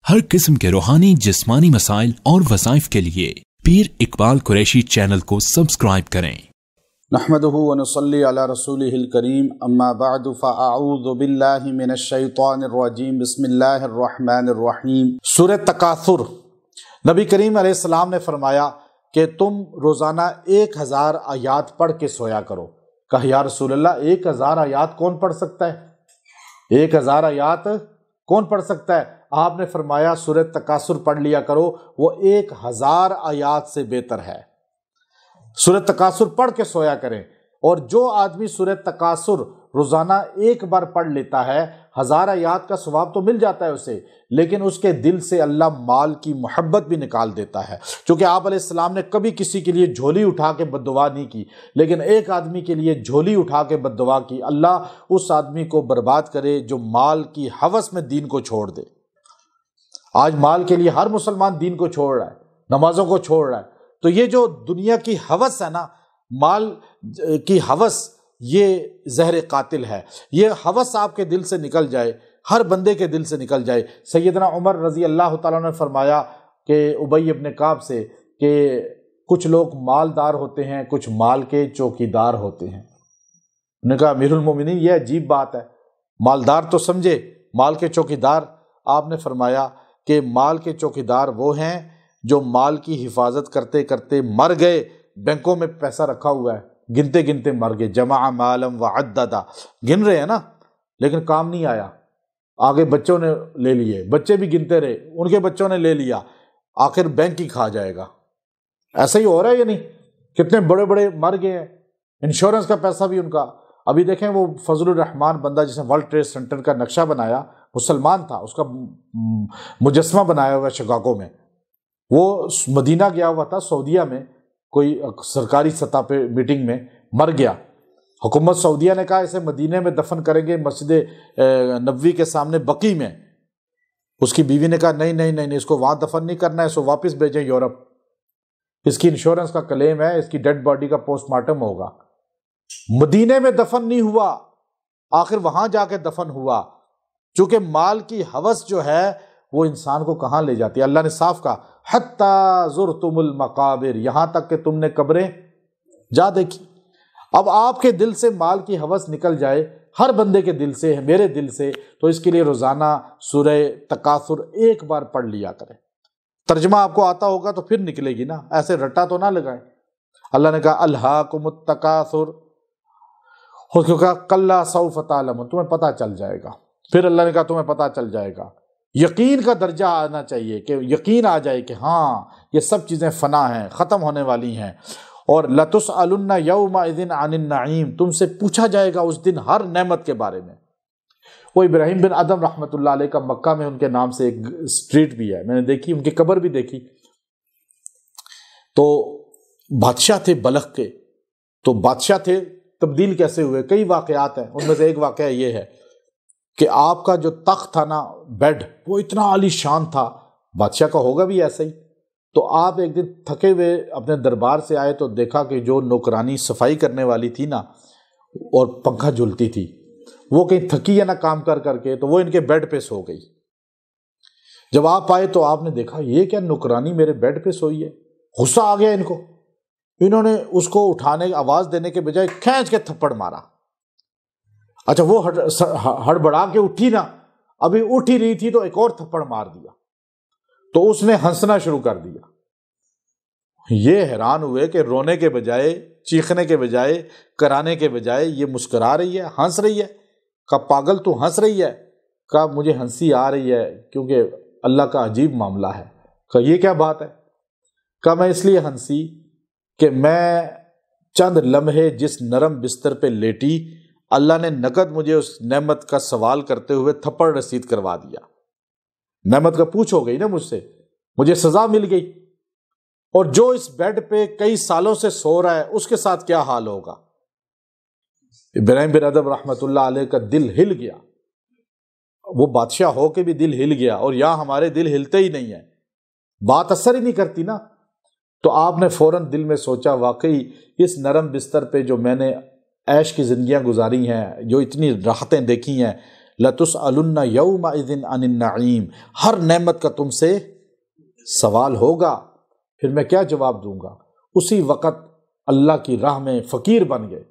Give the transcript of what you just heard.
ہر قسم کے روحانی جسمانی مسائل اور وظائف کے لیے پیر اقبال قریشی چینل کو سبسکرائب کریں۔ نحمده ونصلي على رسوله الكريم اما بعد فاعوذ باللہ من الشیطان الرجیم بسم اللہ الرحمن الرحیم۔ سورہ تکاثر، نبی کریم علیہ السلام نے فرمایا کہ تم روزانہ 1000 آیات پڑھ کے سویا کرو۔ کہا یا رسول اللہ 1000 آیات کون پڑھ سکتا ہے؟ 1000 آیات کون پڑھ سکتا ہے؟ آپ نے فرمایا سورہ تکاثر پڑھ لیا کرو، وہ 1000 آیات سے بہتر ہے۔ سورہ تکاثر پڑھ کے سویا کریں، اور جو آدمی سورہ تکاثر روزانہ ایک بار پڑھ لیتا ہے 1000 آیات کا ثواب تو مل جاتا ہے اسے، لیکن اس کے دل سے اللہ مال کی محبت بھی نکال دیتا ہے۔ چونکہ آپ علیہ السلام نے کبھی کسی کے لیے جھولی اٹھا کے بد دعا نہیں کی، لیکن ایک آدمی کے لیے جھولی اٹھا کے بد دعا کی، اللہ اس آدمی کو برباد کرے جو مال کی ہوس میں دین کو چھوڑ دے۔ آج مال کے لیے ہر مسلمان دین کو چھوڑ رہا ہے، نمازوں کو چھوڑ رہا ہے۔ تو یہ جو دنیا کی ہوس ہے نا، مال کی ہوس، یہ زہر قاتل ہے۔ یہ ہوس آپ کے دل سے نکل جائے، ہر بندے کے دل سے نکل جائے۔ سیدنا عمر رضی اللہ تعالیٰ نے فرمایا کہ ابی ابن کعب سے کہ کچھ لوگ مالدار ہوتے ہیں، کچھ مال کے چوکیدار ہوتے ہیں۔ انہوں نے کہا امیر المومنین یہ عجیب بات ہے، مالدار تو سمجھے، مال کے چوکیدار؟ آپ نے فرمایا کہ مال کے چوکیدار وہ ہیں جو مال کی حفاظت کرتے کرتے مر گئے، بینکوں میں پیسہ رکھا ہوا ہے، گنتے گنتے مر گئے، جمع مالم وعددا، گن رہے ہیں نا لیکن کام نہیں آیا، آگے بچوں نے لے لیے، بچے بھی گنتے رہے، ان کے بچوں نے لے لیا، آخر بینک ہی کھا جائے گا۔ ایسا ہی ہو رہا ہے یا نہیں؟ کتنے بڑے بڑے مر گئے ہیں، انشورنس کا پیسہ بھی ان کا۔ ابھی دیکھیں وہ فضل الرحمان بندہ جس نے ورلڈ ٹریڈ سینٹر کا نقشہ بنایا، مسلمان تھا، اس کا مجسمہ بنایا ہوا شکاگو میں، وہ مدینہ گیا ہوا تھا، سعودیہ میں کوئی سرکاری سطح پہ میٹنگ میں، مر گیا۔ حکومت سعودیہ نے کہا اسے مدینہ میں دفن کریں گے، مسجد نبوی کے سامنے بقیع میں۔ اس کی بیوی نے کہا نہیں نہیں نہیں، اس کو وہاں دفن نہیں کرنا ہے، اس کو واپس بھیجیں یورپ، اس کی انشورنس کا کلیم ہے، اس کی ڈیڈ باڈی کا پوسٹ مارٹم ہوگا۔ مدینہ میں دفن نہیں ہوا، آخر وہاں جا کے دفن ہوا۔ چونکہ مال کی ہوس جو ہے وہ انسان کو کہاں لے جاتی ہے؟ اللہ نے صاف کہا حتی زرتم المقابر، یہاں تک کہ تم نے قبریں جا دیکھی۔ اب آپ کے دل سے مال کی ہوس نکل جائے، ہر بندے کے دل سے، میرے دل سے، تو اس کے لیے روزانہ سورہ تکاثر ایک بار پڑھ لیا کریں۔ ترجمہ آپ کو آتا ہوگا تو پھر نکلے گی نا، ایسے رٹا تو نہ لگائیں۔ اللہ نے کہا الہاکم التکاثر، اس کو کہا کلا سوف تعلمون، تمہیں پتہ چل جائے گا۔ پھر اللہ نے کہا تمہیں پتہ چل جائے گا۔ یقین کا درجہ آنا چاہیے کہ یقین آ جائے کہ ہاں یہ سب چیزیں فنا ہیں، ختم ہونے والی ہیں۔ اور لَتُسْأَلُنَّ يَوْمَئِذٍ عَنِ النَّعِيمِ، تم سے پوچھا جائے گا اس دن ہر نعمت کے بارے میں۔ وہ ابراہیم بن ادم رحمۃ اللہ علیہ کا مکہ میں ان کے نام سے ایک اسٹریٹ بھی ہے، میں نے دیکھی، ان کی قبر بھی دیکھی۔ تو بادشاہ تھے بلخ کے، تو بادشاہ تھے، تبدیل کیسے ہوئے؟ کئی واقعات ہیں، ان میں سے ایک واقعہ یہ ہے کہ آپ کا جو تخت تھا نا، بیڈ، وہ اتنا عالی شان تھا، بادشاہ کا ہوگا بھی ایسا ہی۔ تو آپ ایک دن تھکے ہوئے اپنے دربار سے آئے تو دیکھا کہ جو نوکرانی صفائی کرنے والی تھی نا اور پنکھا جھلتی تھی، وہ کہیں تھکی ہے نا کام کر کر کے، تو وہ ان کے بیڈ پہ سو گئی۔ جب آپ آئے تو آپ نے دیکھا یہ کیا نوکرانی میرے بیڈ پہ سوئی ہے؟ غصہ آ گیا ان کو، انہوں نے اس کو اٹھانے آواز دینے کے بجائے کھینچ کے تھپڑ مارا۔ اچھا وہ ہڑبڑا کے اٹھی نا، ابھی اٹھ ہی رہی تھی تو ایک اور تھپڑ مار دیا، تو اس نے ہنسنا شروع کر دیا۔ یہ حیران ہوئے کہ رونے کے بجائے، چیخنے کے بجائے، کرانے کے بجائے یہ مسکرا رہی ہے، ہنس رہی ہے۔ کہا پاگل تو ہنس رہی ہے؟ کہا مجھے ہنسی آ رہی ہے کیونکہ اللہ کا عجیب معاملہ ہے۔ کہا یہ کیا بات ہے؟ کہا میں اس لیے ہنسی کہ میں چند لمحے جس نرم بستر پہ لیٹی، اللہ نے نقد مجھے اس نعمت کا سوال کرتے ہوئے تھپڑ رسید کروا دیا۔ نعمت کا پوچھ ہو گئی نا مجھ سے، مجھے سزا مل گئی۔ اور جو اس بیڈ پہ کئی سالوں سے سو رہا ہے اس کے ساتھ کیا حال ہوگا؟ ابراہیم بن ادم رحمۃ اللہ علیہ کا دل ہل گیا، وہ بادشاہ ہو کے بھی دل ہل گیا، اور یہاں ہمارے دل ہلتے ہی نہیں ہیں، بات اثر ہی نہیں کرتی نا۔ تو آپ نے فوراً دل میں سوچا واقعی اس نرم بستر پہ جو میں نے عیش کی زندگیاں گزاری ہیں، جو اتنی راحتیں دیکھی ہیں، لَتُسْأَلُنَّ يَوْمَئِذٍ عَنِ النَّعِيمِ، ہر نعمت کا تم سے سوال ہوگا، پھر میں کیا جواب دوں گا؟ اسی وقت اللہ کی راہ میں فقیر بن گئے،